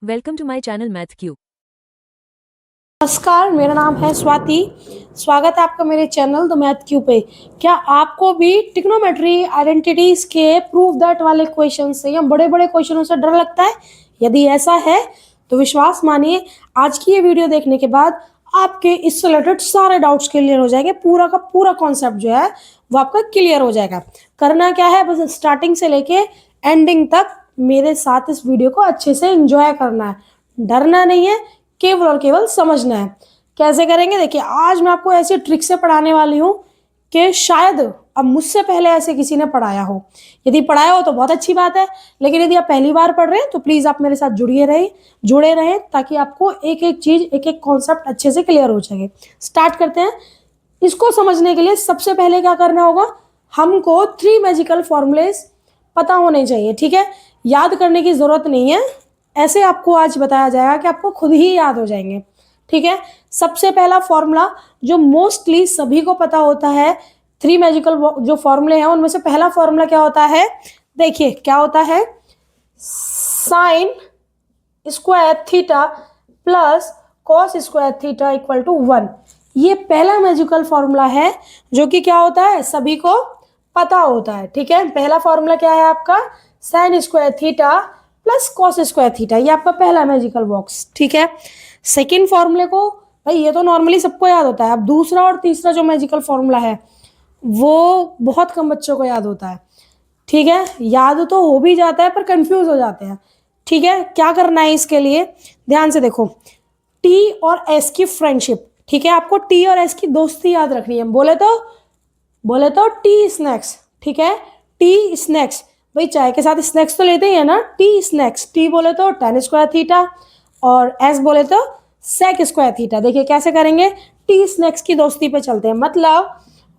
Welcome to my channel Math Cube. नमस्कार, मेरा नाम है स्वाति। स्वागत है आपका मेरे चैनल द मैथ क्यूब पे। क्या आपको भी ट्रिग्नोमेट्री आइडेंटिटीज के प्रूफ दैट वाले क्वेश्चन से या बड़े बड़े क्वेश्चनों से डर लगता है? यदि ऐसा है तो विश्वास मानिए, आज की ये वीडियो देखने के बाद आपके इससे रिलेटेड सारे डाउट्स क्लियर हो जाएंगे। पूरा का पूरा कॉन्सेप्ट जो है वो आपका क्लियर हो जाएगा। करना क्या है, बस स्टार्टिंग से लेके एंडिंग तक मेरे साथ इस वीडियो को अच्छे से एंजॉय करना है, डरना नहीं है, केवल और केवल समझना है। कैसे करेंगे, देखिए आज मैं आपको ऐसे ट्रिक से पढ़ाने वाली हूँ कि शायद अब मुझसे पहले ऐसे किसी ने पढ़ाया हो। यदि पढ़ाया हो तो बहुत अच्छी बात है, लेकिन यदि आप पहली बार पढ़ रहे हैं तो प्लीज़ आप मेरे साथ जुड़े रहें ताकि आपको एक एक चीज़, एक एक कॉन्सेप्ट अच्छे से क्लियर हो जाएगा। स्टार्ट करते हैं। इसको समझने के लिए सबसे पहले क्या करना होगा, हमको 3 मैजिकल फॉर्मूलेस पता होने चाहिए। ठीक है, याद करने की ज़रूरत नहीं है, ऐसे आपको आज बताया जाएगा कि आपको खुद ही याद हो जाएंगे। ठीक है, सबसे पहला फॉर्मूला जो मोस्टली सभी को पता होता है, 3 मैजिकल जो फॉर्मूले हैं उनमें से पहला फॉर्मूला क्या होता है, देखिए क्या होता है, sine square theta plus cos square theta equal to 1। ये पहला मैजिकल फॉर्मूला है जो कि क्या होता है, सभी को पता होता है। ठीक है, पहला फॉर्मूला क्या है आपका, sign square theta plus cos square theta, ये आपका पहला मैजिकल बॉक्स। ठीक है, सेकेंड फॉर्मूले को भाई ये तो नॉर्मली सबको याद होता है। अब दूसरा और तीसरा जो मैजिकल फॉर्मूला है वो बहुत कम बच्चों को याद होता है। ठीक है, याद तो हो भी जाता है पर कंफ्यूज हो जाते हैं। ठीक है, क्या करना है इसके लिए, ध्यान से देखो, टी और एस की फ्रेंडशिप। ठीक है, आपको टी और एस की दोस्ती याद रखनी है। बोले तो टी स्नैक्स। ठीक है, टी स्नैक्स, भाई चाय के साथ स्नैक्स तो लेते ही है ना, टी स्नैक्स। टी बोले तो tan स्क्वायर थीटा और एस बोले तो सेक स्क्वायर थीटा। देखिए कैसे करेंगे, टी स्नैक्स की दोस्ती पे चलते हैं, मतलब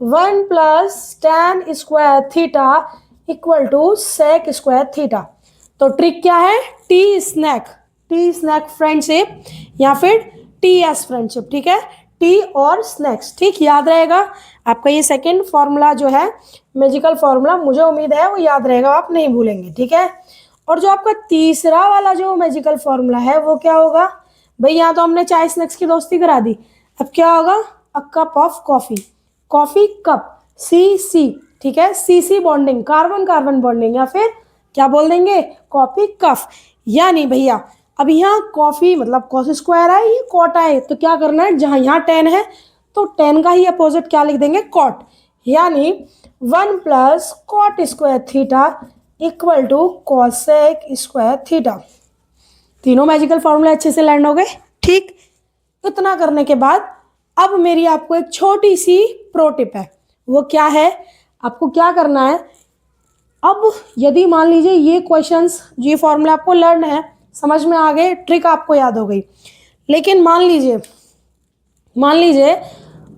1 plus tan square theta equal to sec square theta. तो ट्रिक क्या है, टी स्नैक फ्रेंडशिप या फिर टी एस फ्रेंडशिप। ठीक है, टी और स्नैक्स, ठीक याद रहेगा आपका। ये सेकंड फॉर्मूला जो है मैजिकल फॉर्मूला, मुझे उम्मीद है वो याद रहेगा, आप नहीं भूलेंगे। ठीक है, और जो आपका तीसरा वाला जो मैजिकल फॉर्मूला है वो क्या होगा, भाई यहाँ तो हमने चाय स्नैक्स की दोस्ती करा दी, अब क्या होगा, a cup of coffee, coffee cup, C C. ठीक है, C C bonding, carbon carbon bonding, या फिर क्या बोल देंगे, कॉफी कफ। यानी भैया अब यहाँ कॉफी मतलब कॉस स्क्वायर है, ये कॉट है, तो क्या करना है, जहाँ यहाँ टेन है तो टेन का ही अपोजिट क्या लिख देंगे, कॉट। यानी 1 plus cot square theta equal to cosec square theta. तीनों मैजिकल फॉर्मूले अच्छे से लर्न हो गए। ठीक, इतना करने के बाद अब मेरी आपको एक छोटी सी प्रो टिप है। वो क्या है, आपको क्या करना है, अब यदि मान लीजिए ये क्वेश्चंस, ये फॉर्मूला आपको लर्न है, समझ में आ गए, ट्रिक आपको याद हो गई, लेकिन मान लीजिए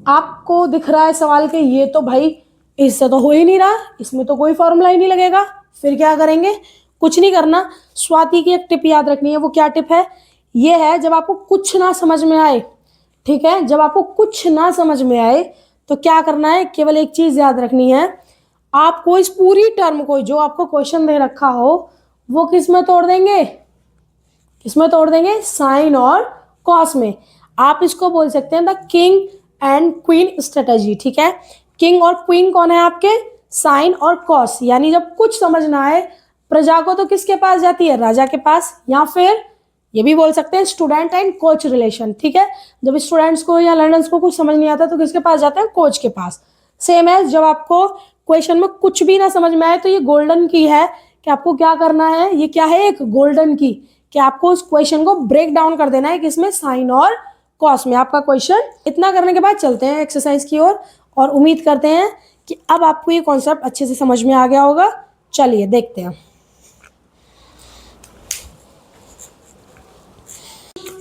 आपको दिख रहा है सवाल के ये तो भाई इससे तो हो ही नहीं रहा, इसमें तो कोई फॉर्मूला ही नहीं लगेगा, फिर क्या करेंगे, कुछ नहीं करना। स्वाति की एक टिप याद रखनी है। वो क्या टिप है, ये है जब आपको कुछ ना समझ में आए, ठीक है, जब आपको कुछ ना समझ में आए तो क्या करना है, केवल एक चीज याद रखनी है, आपको इस पूरी टर्म को जो आपको क्वेश्चन दे रखा हो वो किस में तोड़ देंगे, किसमें तोड़ देंगे, साइन और कॉस में। आप इसको बोल सकते हैं the king and queen strategy. ठीक है, किंग और क्वीन कौन है आपके, साइन और कॉस। यानी जब कुछ समझ ना आए, प्रजा को तो किसके पास जाती है, राजा के पास, या फिर ये भी बोल सकते हैं स्टूडेंट एंड कोच रिलेशन। ठीक है, जब स्टूडेंट्स को या लर्नर्स को कुछ समझ नहीं आता तो किसके पास जाते हैं, कोच के पास। सेम है, जब आपको क्वेश्चन में कुछ भी ना समझ में आए तो ये गोल्डन की है कि आपको क्या करना है, ये क्या है, एक गोल्डन की, कि आपको उस क्वेश्चन को ब्रेक डाउन कर देना है किसमें, साइन और कॉस में। आपका क्वेश्चन इतना करने के बाद चलते हैं एक्सरसाइज की ओर, और उम्मीद करते हैं कि अब आपको ये कॉन्सेप्ट अच्छे से समझ में आ गया होगा। चलिए देखते हैं।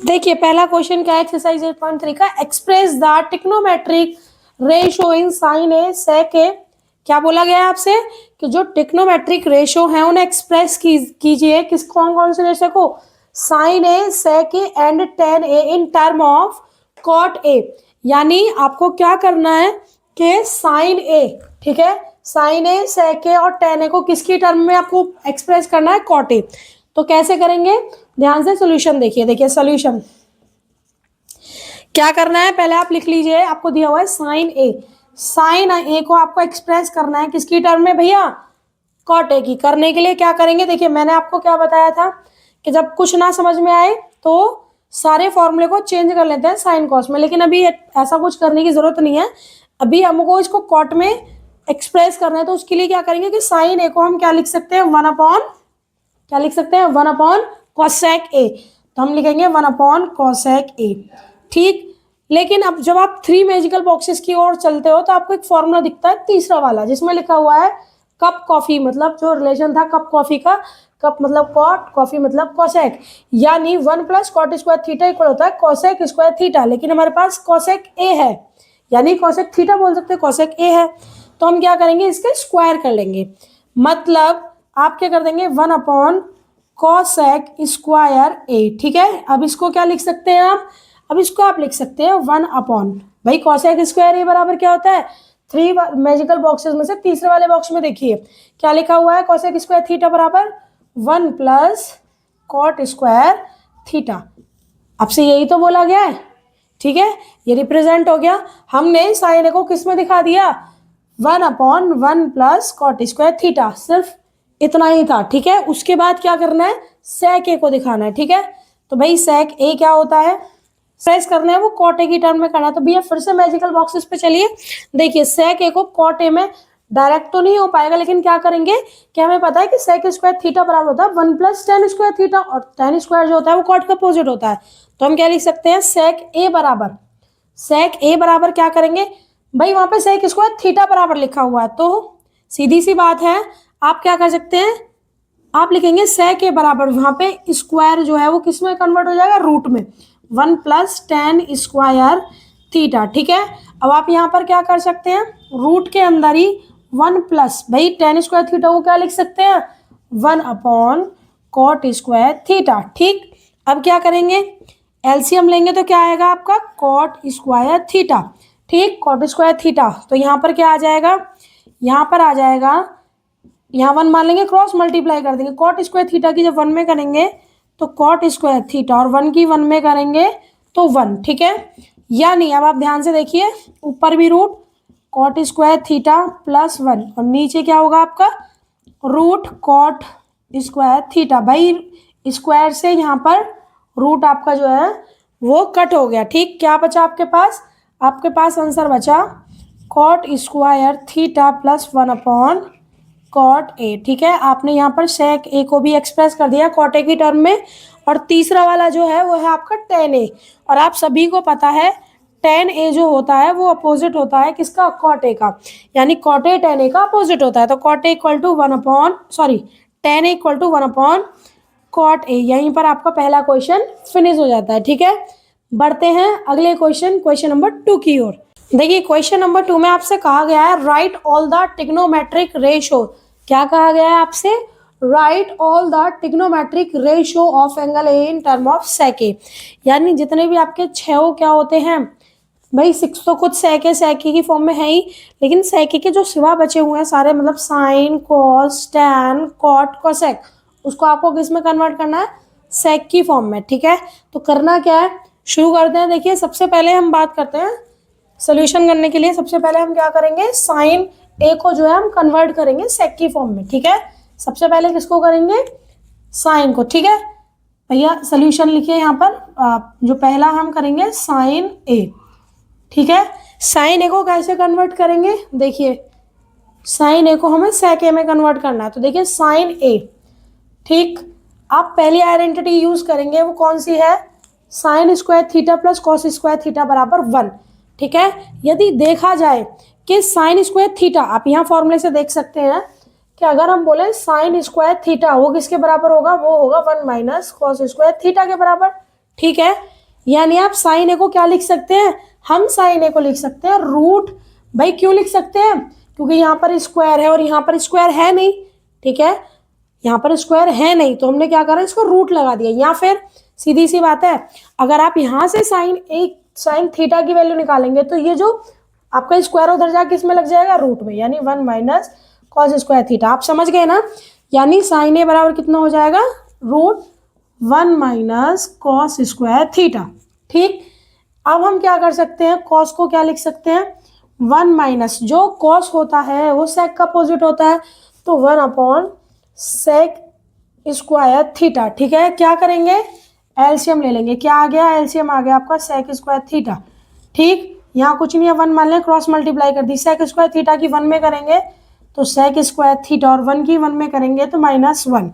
देखिए पहला क्वेश्चन क्या है, एक्सरसाइज 8.3 का, express the trigonometric ratio in sine A sec A. क्या बोला गया है आपसे कि जो ट्रिग्नोमेट्रिक रेशो है उन्हें एक्सप्रेस कीजिए, किस कौन कौन से रेशो को, sine A, sec A and tan A in term of cot A. यानी आपको क्या करना है कि साइन ए, ठीक है, साइन ए, सेक ए और टेन ए को किसकी टर्म में आपको एक्सप्रेस करना है, कॉट ए। तो कैसे करेंगे, ध्यान से सोल्यूशन देखिए। देखिए सोल्यूशन क्या करना है, पहले आप लिख लीजिए, आपको दिया हुआ है साइन ए। साइन ए को आपको एक्सप्रेस करना है किसकी टर्म में भैया, कॉट ए की। करने के लिए क्या करेंगे, देखिए मैंने आपको क्या बताया था कि जब कुछ ना समझ में आए तो सारे फॉर्मूले को चेंज कर लेते हैं साइन कॉस में, लेकिन अभी ऐसा कुछ करने की जरूरत नहीं है। अभी हमको इसको कॉट में एक्सप्रेस करना है, तो उसके लिए क्या करेंगे कि साइन ए को हम क्या लिख सकते हैं, क्या लिख सकते हैं, 1 कॉसेक ए। तो हम लिखेंगे 1 कॉसेक ए, ठीक। लेकिन अब जब आप 3 मैजिकल बॉक्सेस की ओर चलते हो तो आपको एक फॉर्मूला दिखता है तीसरा वाला, जिसमें लिखा हुआ है कप कॉफी, मतलब जो रिलेशन था कप कॉफी का, कप मतलब कॉट, कॉफी मतलब कॉसेक, यानी 1 + कॉट स्क्वायर थीटा इक्वल होता है कॉसेक स्क्वायर थीटा। लेकिन हमारे पास कॉसेक ए है, यानी कॉसेक थीटा बोल सकते हैं, कॉसेक ए है, तो हम क्या करेंगे, इसके स्क्वायर कर लेंगे। मतलब आप क्या कर देंगे, 1 कॉसेक स्क्वायर ए, ठीक है। अब इसको क्या लिख सकते हैं आप, अब इसको आप लिख सकते हैं 1 भाई कॉसेक स्क्वायर ए बराबर क्या होता है, 3 मैजिकल बॉक्सेस में से तीसरे वाले बॉक्स में देखिए क्या लिखा हुआ है, कॉसेक स्क्वायर थीटा बराबर 1 + कॉट स्क्वायर थीटा। आपसे यही तो बोला गया है, ठीक है। ये रिप्रेजेंट हो गया, हमने साइन को किस में दिखा दिया, 1/1 + कॉट स्क्वायर थीटा, सिर्फ इतना ही था, ठीक है। उसके बाद क्या करना है, सेक ए को दिखाना है, ठीक है। तो भाई सेक ए क्या होता है, एक्सप्रेस करना है वो कॉट ए की टर्म में करना है। तो भैया फिर से मैजिकल बॉक्सेस पे चलिए, देखिए सेक ए को कॉट ए में डायरेक्ट तो नहीं हो पाएगा, लेकिन क्या करेंगे कि हमें पता है कि सेक स्क्वायर थीटा बराबर होता है 1 + tan स्क्वायर थीटा, और tan स्क्वायर जो होता है वो कॉट का अपोजिट होता है। तो हम क्या लिख सकते हैं, सेक ए बराबर क्या करेंगे भाई, वहां पे सेक स्क्वायर थीटा बराबर लिखा हुआ है, तो सीधी सी बात है, आप क्या कर सकते हैं, आप लिखेंगे सेक ए बराबर, वहां पे स्क्वायर जो है वो किस में कन्वर्ट हो जाएगा, रूट में, 1 + tan स्क्वायर थीटा, ठीक है। अब आप यहाँ पर क्या कर सकते हैं, रूट के अंदर ही 1 + भाई tan स्क्वायर थीटा को क्या लिख सकते हैं, 1 कॉट स्क्वायर थीटा, ठीक। अब क्या करेंगे, एलसीएम लेंगे तो क्या आएगा आपका, कॉट स्क्वायर थीटा, ठीक, कॉट स्क्वायर थीटा। तो यहाँ पर क्या आ जाएगा, यहाँ पर आ जाएगा, यहाँ 1 मान लेंगे, क्रॉस मल्टीप्लाई कर देंगे, कॉट स्क्वायर थीटा की जब 1 में करेंगे तो कॉट स्क्वायर थीटा, और 1 की 1 में करेंगे तो 1, ठीक है। यानी अब आप ध्यान से देखिए, ऊपर भी रूट कॉट स्क्वायर थीटा +1, और नीचे क्या होगा आपका, रूट कॉट स्क्वायर थीटा। भाई स्क्वायर से यहाँ पर रूट आपका जो है वो कट हो गया, ठीक। क्या बचा आपके पास, आपके पास आंसर बचा cot square theta +1 cot A, ठीक है। आपने यहाँ पर सेक ए को भी एक्सप्रेस कर दिया कॉट ए की टर्म में, और तीसरा वाला जो है वो है आपका tan ए, और आप सभी को पता है tan ए जो होता है वो अपोजिट होता है किसका, कॉट ए का, यानी कॉट ए tan ए का अपोजिट होता है। तो cot A equal to tan A equal to 1 cot A. यहीं पर आपका पहला क्वेश्चन फिनिश हो जाता है, ठीक है। बढ़ते हैं अगले क्वेश्चन नंबर 2 की ओर। देखिए क्वेश्चन नंबर 2 में आपसे कहा गया है write all the trigonometric ratio. क्या कहा गया है आपसे, write all the trigonometric ratio of angle A in term of sec A, यानी जितने भी आपके 6 क्या होते हैं भाई, 6 तो खुद सेक ए की फॉर्म में है ही, लेकिन सेक ए के जो सिवा बचे हुए हैं सारे, मतलब sine, cos, tan, cot, cosec, उसको आपको किस में कन्वर्ट करना है, सेक की फॉर्म में, ठीक है। तो करना क्या है, शुरू करते हैं। देखिए सबसे पहले हम बात करते हैं सोल्यूशन करने के लिए, सबसे पहले हम क्या करेंगे, साइन ए को जो है हम कन्वर्ट करेंगे सेक की फॉर्म में, ठीक है। सबसे पहले किसको करेंगे, साइन को, ठीक है। भैया सोल्यूशन लिखिए यहाँ पर, जो पहला हम करेंगे साइन ए, ठीक है। साइन ए को कैसे कन्वर्ट करेंगे, देखिए साइन ए को हमें सेक ए में कन्वर्ट करना है, तो देखिए साइन ए, ठीक। आप पहली आइडेंटिटी यूज करेंगे, वो कौन सी है, sine square theta + cos square theta बराबर 1, ठीक है। यदि देखा जाए कि साइन स्क्वायर थीटा, आप यहाँ फॉर्मूले से देख सकते हैं कि अगर हम बोले साइन स्क्वायर थीटा वो किसके बराबर होगा, वो होगा 1 - कॉस स्क्वायर थीटा के बराबर, ठीक है। यानी आप साइन ए को क्या लिख सकते हैं, हम साइन ए को लिख सकते हैं रूट, भाई क्यों लिख सकते हैं, क्योंकि यहाँ पर स्क्वायर है और यहाँ पर स्क्वायर है नहीं, ठीक है। यहाँ पर स्क्वायर है नहीं तो हमने क्या करा, इसको रूट लगा दिया, या फिर सीधी सी बात है, अगर आप यहाँ से साइन थीटा की वैल्यू निकालेंगे तो ये जो आपका स्क्वायर उधर जाके किस में लग जाएगा, रूट में, यानी 1 - कॉस स्क्वायर थीटा। आप समझ गए ना, यानी साइन ए बराबर कितना हो जाएगा, root 1 minus cos square theta. ठीक, अब हम क्या कर सकते हैं, कॉस को क्या लिख सकते हैं, 1 माइनस, जो कॉस होता है वो सेक का अपोजिट होता है, तो 1 अपॉन सेक स्क्वायर थीटा। ठीक है, क्या करेंगे, एलसीएम ले लेंगे। क्या आ गया, एलसीएम आ गया आपका सेक स्क्वायर थीटा। ठीक, यहाँ कुछ नहीं है, 1 मान लें, क्रॉस मल्टीप्लाई कर दी, सेक स्क्वायर थीटा की 1 में करेंगे तो सेक स्क्वायर थीटा, और 1 की 1 में करेंगे तो -1।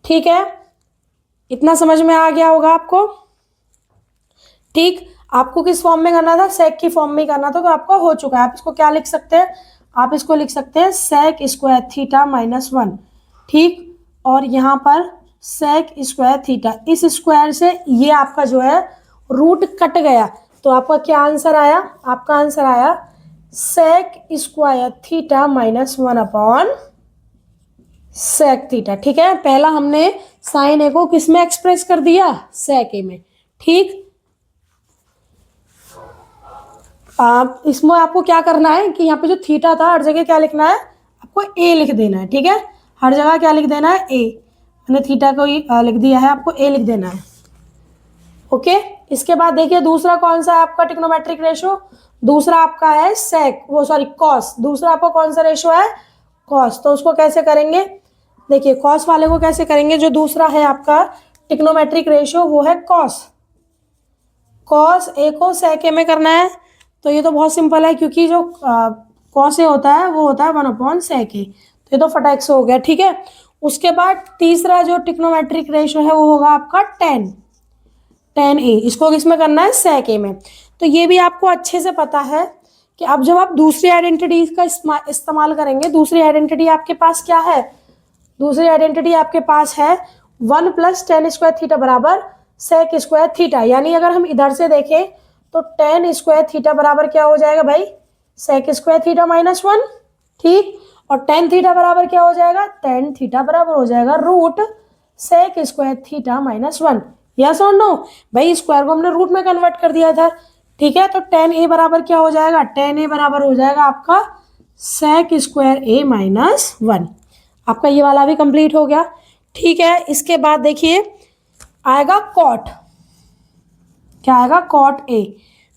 ठीक है, इतना समझ में आ गया होगा आपको। ठीक, आपको किस फॉर्म में करना था, सेक की फॉर्म में करना था, तो आपका हो चुका है। आप इसको क्या लिख सकते हैं, आप इसको लिख सकते हैं सेक स्क्वायर थीटा -1। ठीक, और यहाँ पर सेक स्क्वायर थीटा, इस स्क्वायर से ये आपका जो है रूट कट गया, तो आपका क्या आंसर आया, आपका आंसर आया sec square theta -1 upon sec theta. ठीक है, पहला हमने साइन ए को किस में एक्सप्रेस कर दिया, सेक ए में। ठीक, आप इसमें आपको क्या करना है कि यहाँ पे जो थीटा था हर जगह क्या लिखना है, आपको ए लिख देना है। ठीक है, हर जगह क्या लिख देना है, ए, मैंने थीटा को लिख दिया है, आपको ए लिख देना है। ओके, इसके बाद देखिए दूसरा कौन सा है आपका ट्रिग्नोमेट्रिक रेशो, दूसरा आपका है सेक, वो सॉरी कॉस, दूसरा आपका कौन सा रेशो है, कॉस। तो उसको कैसे करेंगे, देखिए कॉस वाले को कैसे करेंगे, जो दूसरा है आपका ट्रिग्नोमेट्रिक रेशो वो है कॉस, कॉस ए को सेक ए में करना है, तो ये तो बहुत सिंपल है, क्योंकि जो कॉस ए होता है वो होता है 1 अपॉन सेक ए, तो ये तो फटाक से हो गया। ठीक है, उसके बाद तीसरा जो ट्रिग्नोमेट्रिक रेशो है वो होगा आपका tan ए, इसको किसमें करना है, सेक ए में। तो ये भी आपको अच्छे से पता है कि अब जब आप दूसरी आइडेंटिटी का इस्तेमाल करेंगे, दूसरी आइडेंटिटी आपके पास क्या है, दूसरी आइडेंटिटी आपके पास है 1 प्लस tan स्क्वायर थीटा बराबर सेक स्क्वायर थीटा, यानी अगर हम इधर से देखें तो tan स्क्वायर थीटा बराबर क्या हो जाएगा भाई, सेक स्क्वायर थीटा -1। ठीक, और tan थीटा बराबर क्या हो जाएगा, tan थीटा बराबर हो जाएगा root sec square theta -1। Yes और नो, भाई स्क्वायर को हमने रूट में कन्वर्ट कर दिया था। ठीक है, तो tan ए बराबर क्या हो जाएगा, tan ए बराबर हो जाएगा आपका सेक स्क्वायर ए -1। आपका ये वाला भी कंप्लीट हो गया। ठीक है, इसके बाद देखिए आएगा कॉट, क्या आएगा, कॉट ए।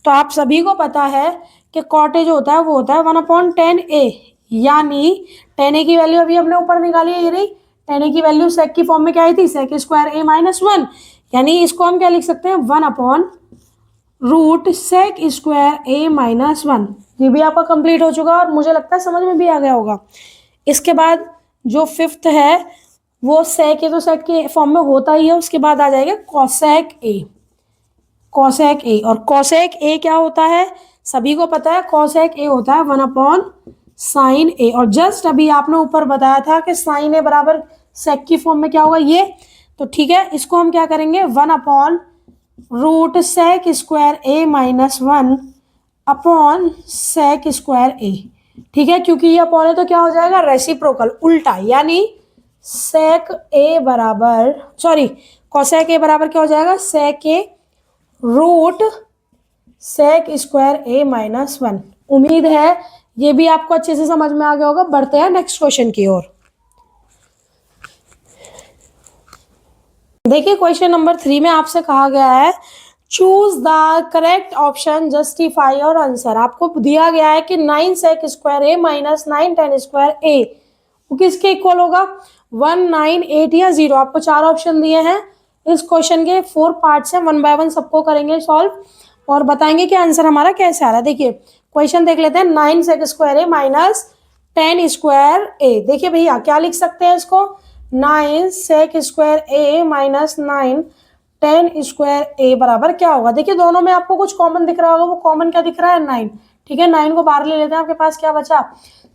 तो आप सभी को पता है कि कॉट ए जो होता है वो होता है 1 अपॉन tan ए, यानी tan ए की वैल्यू अभी हमने ऊपर निकाली है, ये रही, tan ए की वैल्यू सेक की फॉर्म में क्या आई थी, सेक स्क्वायर ए -1, यानी इसको हम क्या लिख सकते हैं, 1 अपॉन रूट सेक स्क्वायर ए -1। ये भी आपका कंप्लीट हो चुका और मुझे लगता है समझ में भी आ गया होगा। इसके बाद जो फिफ्थ है वो सेक ए, तो सेक के फॉर्म में होता ही है, उसके बाद आ जाएगा कॉसेक ए, कॉसेक ए। और कॉसेक ए क्या होता है, सभी को पता है, कॉसेक ए होता है 1 अपॉन साइन ए, और जस्ट अभी आपने ऊपर बताया था कि साइन ए बराबर सेक की फॉर्म में क्या होगा, ये। तो ठीक है, इसको हम क्या करेंगे, 1 upon root sec square A -1 upon sec square A. ठीक है, क्योंकि ये अपॉन है तो क्या हो जाएगा, रेसिप्रोकल, उल्टा, यानी सेक ए बराबर, सॉरी कॉसेक ए बराबर क्या हो जाएगा, सेक ए रूट सेक स्क्वायर ए -1। उम्मीद है ये भी आपको अच्छे से समझ में आ गया होगा। बढ़ते हैं नेक्स्ट क्वेश्चन की ओर। देखिए क्वेश्चन नंबर 3 में आपसे कहा गया है choose the correct option, justify और आंसर। आपको दिया गया है कि 9 सेक स्क्वायर ए -9 tan स्क्वायर ए वो किसके इक्वल होगा, 1, 9, 8 या 0। आपको 4 ऑप्शन दिए हैं। इस क्वेश्चन के 4 पार्ट्स हैं, 1 बाय 1 सबको करेंगे सॉल्व और बताएंगे कि आंसर हमारा कैसे आ रहा है। देखिए क्वेश्चन देख लेते हैं, 9 सेक स्क्वायर ए -10 स्क्वायर ए। देखिए भैया क्या लिख सकते हैं इसको, 9 सेक स्क्वायर ए -9 10 स्क्वायर ए बराबर क्या होगा। देखिए दोनों में आपको कुछ कॉमन दिख रहा होगा, वो कॉमन क्या दिख रहा है, 9। ठीक है, 9 को बाहर ले लेते हैं, आपके पास क्या बचा,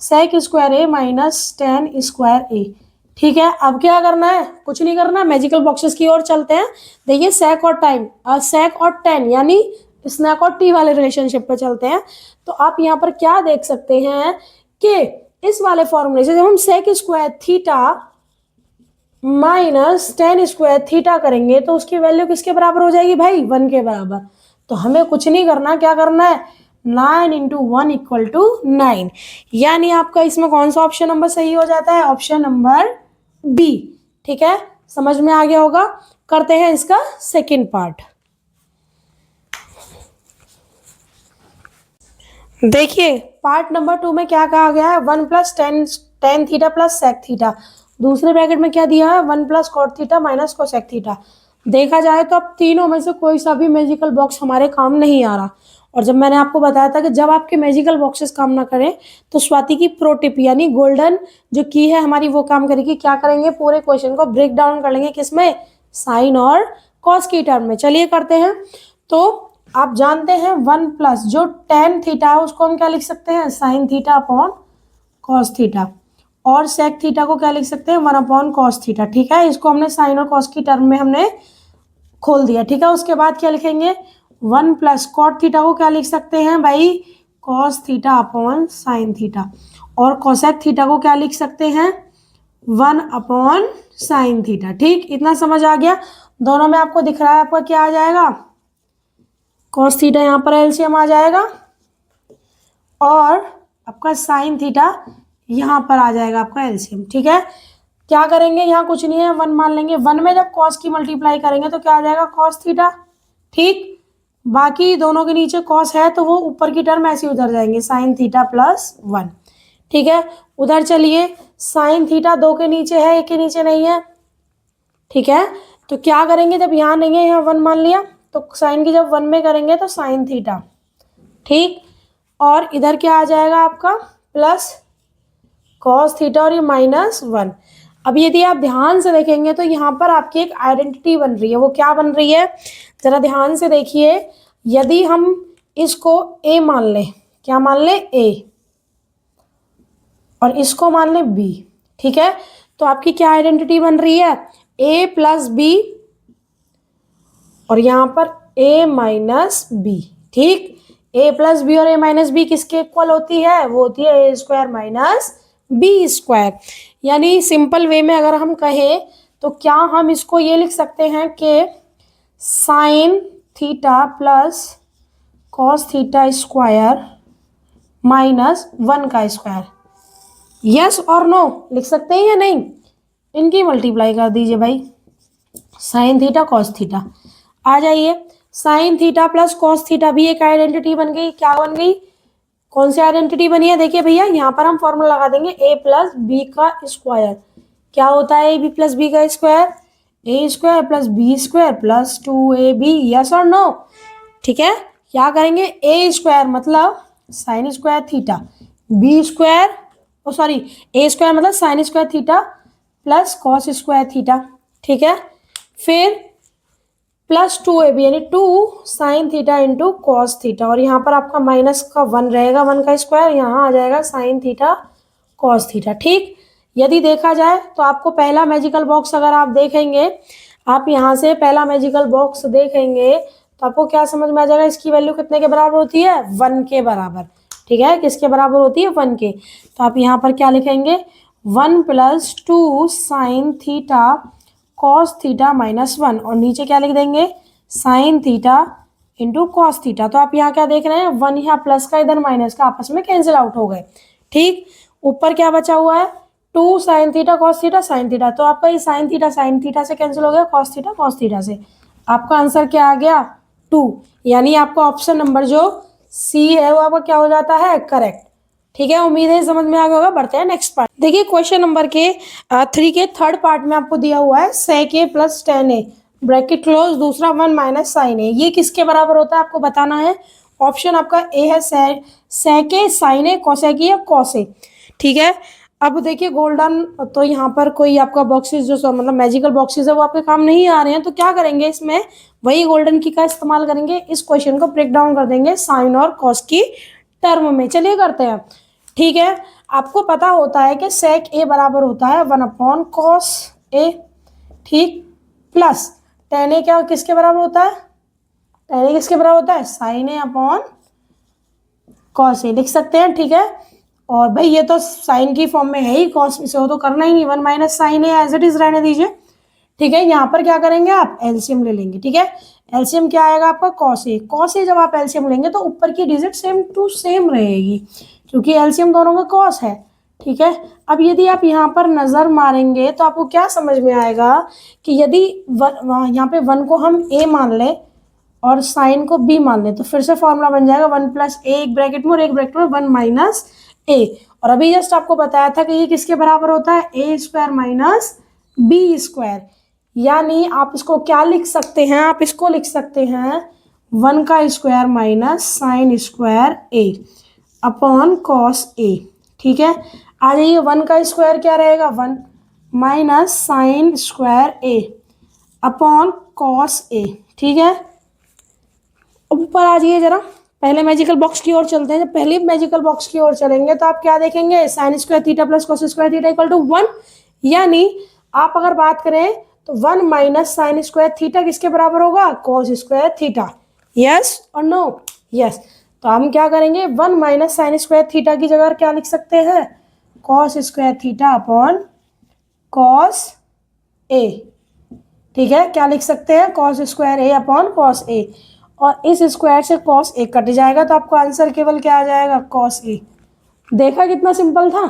सेक स्क्वायर ए -10 स्क्वायर ए। ठीक है, अब क्या करना है, कुछ नहीं करना, मैजिकल बॉक्सेस की ओर चलते हैं। देखिए सेक और टाइम, सेक और 10 यानी स्नैक और टी वाले रिलेशनशिप पे चलते हैं। तो आप यहाँ पर क्या देख सकते हैं कि इस वाले फॉर्मूले से जब हम sec square theta -10 square theta करेंगे तो उसकी वैल्यू किसके बराबर हो जाएगी भाई, 1 के बराबर। तो हमें कुछ नहीं करना, क्या करना है, 9 × 1 = 9, यानी आपका इसमें कौन सा ऑप्शन नंबर सही हो जाता है, ऑप्शन नंबर बी। ठीक है, समझ में आ गया होगा। करते हैं इसका सेकेंड पार्ट। देखिए पार्ट नंबर 2 में क्या कहा गया है, 1 plus tan theta plus sec theta, दूसरे ब्रैकेट में क्या दिया है 1 plus cot theta minus cosec theta. देखा जाए तो अब तीनों में से कोई सा भी मैजिकल बॉक्स हमारे काम नहीं आ रहा। और जब मैंने आपको बताया था कि जब आपके मैजिकल बॉक्सेस काम ना करें तो स्वाति की प्रो टिप यानी गोल्डन जो की है हमारी वो काम करेगी। क्या करेंगे, पूरे क्वेश्चन को ब्रेक डाउन कर लेंगे, किसमें, साइन और कॉस की टर्म में। चलिए करते हैं। तो आप जानते हैं 1 प्लस जो टेन थीटा है उसको हम क्या लिख सकते हैं, sine theta upon cos theta, और सेक थीटा को क्या लिख सकते हैं, 1 अपॉन कॉस थीटा। ठीक है, इसको हमने साइन और कॉस की टर्म में हमने खोल दिया। ठीक है, उसके बाद क्या लिखेंगे, 1 प्लस कॉट थीटा को क्या लिख सकते हैं भाई, cos theta upon sine theta, और कोसेक थीटा को क्या लिख सकते हैं, 1 अपॉन साइन थीटा। ठीक, इतना समझ आ गया। दोनों में आपको दिख रहा है आपका क्या आ जाएगा, कॉस थीटा यहाँ पर एलसीएम आ जाएगा, और आपका साइन थीटा यहाँ पर आ जाएगा आपका एलसीएम। ठीक है, क्या करेंगे, यहाँ कुछ नहीं है, 1 मान लेंगे। 1 में जब कॉस की मल्टीप्लाई करेंगे तो क्या आ जाएगा, कॉस थीटा। ठीक, बाकी दोनों के नीचे कॉस है तो वो ऊपर की टर्म ऐसे उधर जाएंगे, साइन थीटा प्लस 1। ठीक है, उधर चलिए, साइन थीटा 2 के नीचे है, 1 के नीचे नहीं है। ठीक है, तो क्या करेंगे, जब यहाँ नहीं है यहाँ 1 मान लिया तो साइन की जब 1 में करेंगे तो साइन थीटा। ठीक, और इधर क्या आ जाएगा आपका प्लस कॉस थीटा और ये माइनस 1। अब यदि आप ध्यान से देखेंगे तो यहाँ पर आपकी एक आइडेंटिटी बन रही है। वो क्या बन रही है, जरा ध्यान से देखिए। यदि हम इसको ए मान लें, क्या मान लें, ए, और इसको मान लें बी। ठीक है, तो आपकी क्या आइडेंटिटी बन रही है, ए प्लस बी, और यहाँ पर ए माइनस बी। ठीक, ए प्लस बी और ए माइनस बी किसके इक्वल होती है, वो होती है ए स्क्वायर माइनस बी स्क्वायर। यानी सिंपल वे में अगर हम कहें तो क्या हम इसको ये लिख सकते हैं कि sine theta plus cos theta square minus 1 का स्क्वायर, यस और नो लिख सकते हैं या नहीं। इनकी मल्टीप्लाई कर दीजिए भाई, साइन थीटा कॉस थीटा आ जाइए। Sine theta plus cos theta भी एक आइडेंटिटी बन गई। क्या बन गई, कौन सी आइडेंटिटी बनी है, देखिए भैया यहाँ पर हम फॉर्मूला लगा देंगे, ए प्लस बी का स्क्वायर। क्या होता है ए बी प्लस बी का square, A square plus B square plus 2ab, yes और नो। ठीक है, क्या करेंगे, ए स्क्वायर मतलब sine square theta, B square sorry A square मतलब sine square theta plus cos square theta. ठीक है, फिर प्लस 2ab यानी 2 sine theta into cos theta, और यहाँ पर आपका माइनस का 1 रहेगा, 1 का स्क्वायर, यहाँ आ जाएगा साइन थीटा कॉस थीटा। ठीक, यदि देखा जाए तो आपको पहला मैजिकल बॉक्स अगर आप देखेंगे, आप यहाँ से पहला मैजिकल बॉक्स देखेंगे तो आपको क्या समझ में आ जाएगा, इसकी वैल्यू कितने के बराबर होती है, 1 के बराबर। ठीक है, किसके बराबर होती है, 1 के। तो आप यहाँ पर क्या लिखेंगे, 1 plus 2 sine theta cos theta minus 1, और नीचे क्या लिख देंगे, sign theta into cos theta. तो आप यहाँ क्या देख रहे हैं, 1 यहाँ प्लस का इधर माइनस का आपस में कैंसिल आउट हो गए। ठीक, ऊपर क्या बचा हुआ है, 2 sine theta cos theta sine theta, तो आपका ये साइन थीटा से कैंसिल हो गया, कॉस थीटा से। आपका आंसर क्या आ गया, 2। यानी आपका ऑप्शन नंबर जो सी है वो आपका क्या हो जाता है, करेक्ट। ठीक है, उम्मीद है समझ में आ गया होगा। बढ़ते हैं नेक्स्ट पार्ट। देखिए क्वेश्चन नंबर के 3 के थर्ड पार्ट में आपको दिया हुआ है sec a plus tan a bracket close, दूसरा 1 माइनस साइन a। ये किसके बराबर होता है आपको बताना है। ऑप्शन आपका ए है sec a sin a cosec a या cos a। ठीक है, अब देखिए गोल्डन तो यहाँ पर कोई आपका बॉक्सेस जो मतलब मैजिकल बॉक्सेस है वो आपके काम नहीं आ रहे हैं, तो क्या करेंगे, इसमें वही गोल्डन की का इस्तेमाल करेंगे। इस क्वेश्चन को ब्रेक डाउन कर देंगे साइन और कॉस की टर्म में। चलिए करते हैं। ठीक है, आपको पता होता है कि सेक ए बराबर होता है 1 अपॉन कॉस ए। ठीक, प्लस टेन ए क्या किसके बराबर होता है, टेन ए किसके बराबर होता है, साइन ए अपॉन कॉस ए लिख सकते हैं। ठीक है, और भाई ये तो साइन की फॉर्म में है ही, कॉस में से हो तो करना ही नहीं, 1 minus sine A as it is रहने दीजिए। ठीक है, यहाँ पर क्या करेंगे आप एलसीएम ले लेंगे। ठीक है, एलसीएम क्या आएगा आपका कॉस ए। कॉस ए जब आप एलसीएम लेंगे तो ऊपर की डिजिट सेम टू सेम रहेगी क्योंकि एलसीएम दोनों का कॉस है। ठीक है। अब यदि आप यहाँ पर नज़र मारेंगे तो आपको क्या समझ में आएगा कि यदि यहाँ पे 1 को हम a मान लें और साइन को b मान लें तो फिर से फॉर्मूला बन जाएगा 1 प्लस a, एक ब्रैकेट में और एक ब्रैकेट में 1 माइनस a। और अभी जस्ट आपको बताया था कि ये किसके बराबर होता है, a square minus b square. यानी आप इसको क्या लिख सकते हैं, आप इसको लिख सकते हैं 1 का square minus sine square a upon cos a। ठीक है, आ जाइए 1 का स्क्वायर क्या रहेगा, 1 minus sine square a upon cos a। ठीक है, ऊपर आ जाइए जरा, पहले मैजिकल बॉक्स की ओर चलते हैं। जब पहले मैजिकल बॉक्स की ओर चलेंगे तो आप क्या देखेंगे, sine square theta plus cos square theta equal to 1। यानी आप अगर बात करें तो 1 माइनस साइन स्क्वायर थीटा किसके बराबर होगा, कॉस स्क्वायर थीटा। यस और नो, यस। तो हम क्या करेंगे, 1 माइनस साइन स्क्वायर थीटा की जगह क्या लिख सकते हैं, cos square theta upon cos A. ठीक है, क्या लिख सकते हैं, cos square A upon cos A. और इस स्क्वायर से कॉस ए कट जाएगा तो आपको आंसर केवल क्या आ जाएगा, कॉस ए। देखा कितना सिंपल था।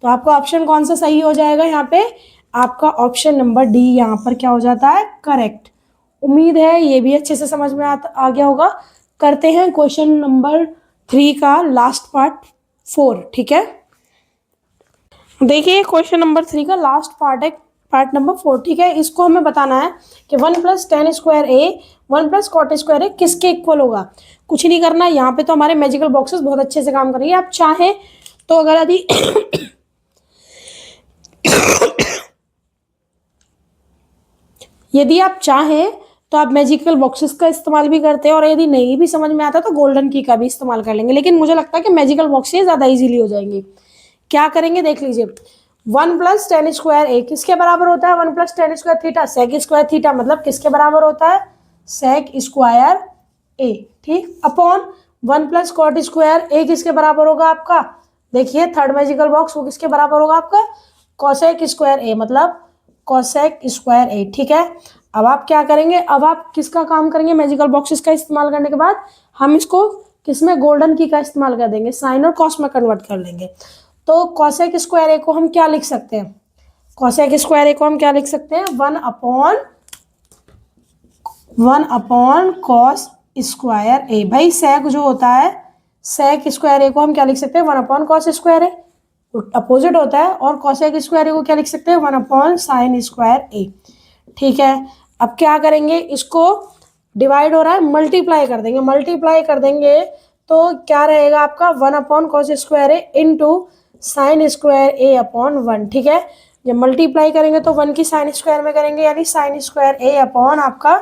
तो आपका ऑप्शन कौन सा सही हो जाएगा, यहाँ पे आपका ऑप्शन नंबर डी यहाँ पर क्या हो जाता है, करेक्ट। उम्मीद है ये भी अच्छे से समझ में आ गया होगा। करते हैं क्वेश्चन नंबर 3 का लास्ट पार्ट 4। ठीक है, देखिए क्वेश्चन नंबर 3 का लास्ट पार्ट है, पार्ट नंबर 4। ठीक है, इसको हमें बताना है कि 1 plus tan square A 1 plus cot square A किसके इक्वल होगा। कुछ नहीं करना, यहाँ पे तो हमारे मैजिकल बॉक्सेस बहुत अच्छे से काम करेंगे। आप चाहें तो अगर यदि यदि आप चाहें तो आप मैजिकल बॉक्सेस का इस्तेमाल भी करते हैं, और यदि नहीं भी समझ में आता तो गोल्डन की का भी इस्तेमाल कर लेंगे। लेकिन मुझे लगता है कि मैजिकल बॉक्सेस ज़्यादा इजीली हो जाएंगे। क्या करेंगे देख लीजिए, 1 प्लस टेन स्क्वायर ए किसके बराबर होता है, 1 plus tan square theta, sec square theta मतलब किसके बराबर होता है, सेक स्क्वायर ए। ठीक, upon 1 plus cot square A किसके बराबर होगा आपका, देखिए थर्ड मैजिकल बॉक्स वो किसके बराबर होगा आपका, कॉसेक स्क्वायर ए मतलब कॉसेक स्क्वायर ए। ठीक है, अब आप क्या करेंगे, अब आप किसका काम करेंगे, मैजिकल बॉक्सेस का इस्तेमाल करने के बाद हम इसको किसमें, गोल्डन की का इस्तेमाल कर देंगे, साइन और कॉस में कन्वर्ट कर लेंगे। तो कॉसेक स्क्वायर ए को हम क्या लिख सकते हैं, कॉसेक स्क्वायर ए को हम क्या लिख सकते हैं, 1 अपॉन कॉस स्क्वायर ए। भाई सेक जो होता है, सेक स्क्वायर ए को हम क्या लिख सकते हैं, 1 अपॉन कॉस स्क्वायर ए, अपोजिट होता है। और कॉसेक स्क्वायर ए को क्या लिख सकते हैं, 1 अपॉन साइन स्क्वायर ए। ठीक है, अब क्या करेंगे, इसको डिवाइड हो रहा है, मल्टीप्लाई कर देंगे। मल्टीप्लाई कर देंगे तो क्या रहेगा आपका, 1 upon cos square A into sine square A upon 1। ठीक है, जब मल्टीप्लाई करेंगे तो 1 की साइन स्क्वायर में करेंगे, यानी साइन स्क्वायर ए अपॉन आपका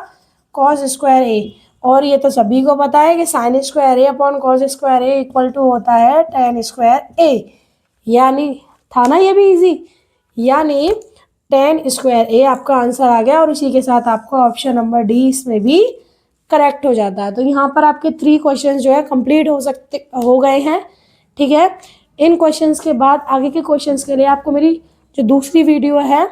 कॉस स्क्वायर ए। और ये तो सभी को पता है कि sine square A upon cos square A equal to होता है टेन स्क्वायर ए। यानी था ना ये भी इजी, यानी टेन स्क्वायर ए आपका आंसर आ गया। और इसी के साथ आपका ऑप्शन नंबर डी इसमें भी करेक्ट हो जाता है। तो यहाँ पर आपके 3 क्वेश्चन जो है कंप्लीट हो गए हैं। ठीक है, इन क्वेश्चंस के बाद आगे के क्वेश्चंस के लिए आपको मेरी जो दूसरी वीडियो है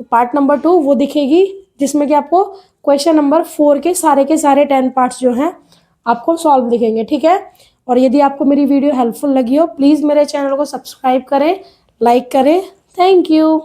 पार्ट नंबर 2 वो दिखेगी, जिसमें कि आपको क्वेश्चन नंबर 4 के सारे 10 पार्ट्स जो हैं आपको सॉल्व दिखेंगे। ठीक है, और यदि आपको मेरी वीडियो हेल्पफुल लगी हो प्लीज़ मेरे चैनल को सब्सक्राइब करें, लाइक करें। Thank you.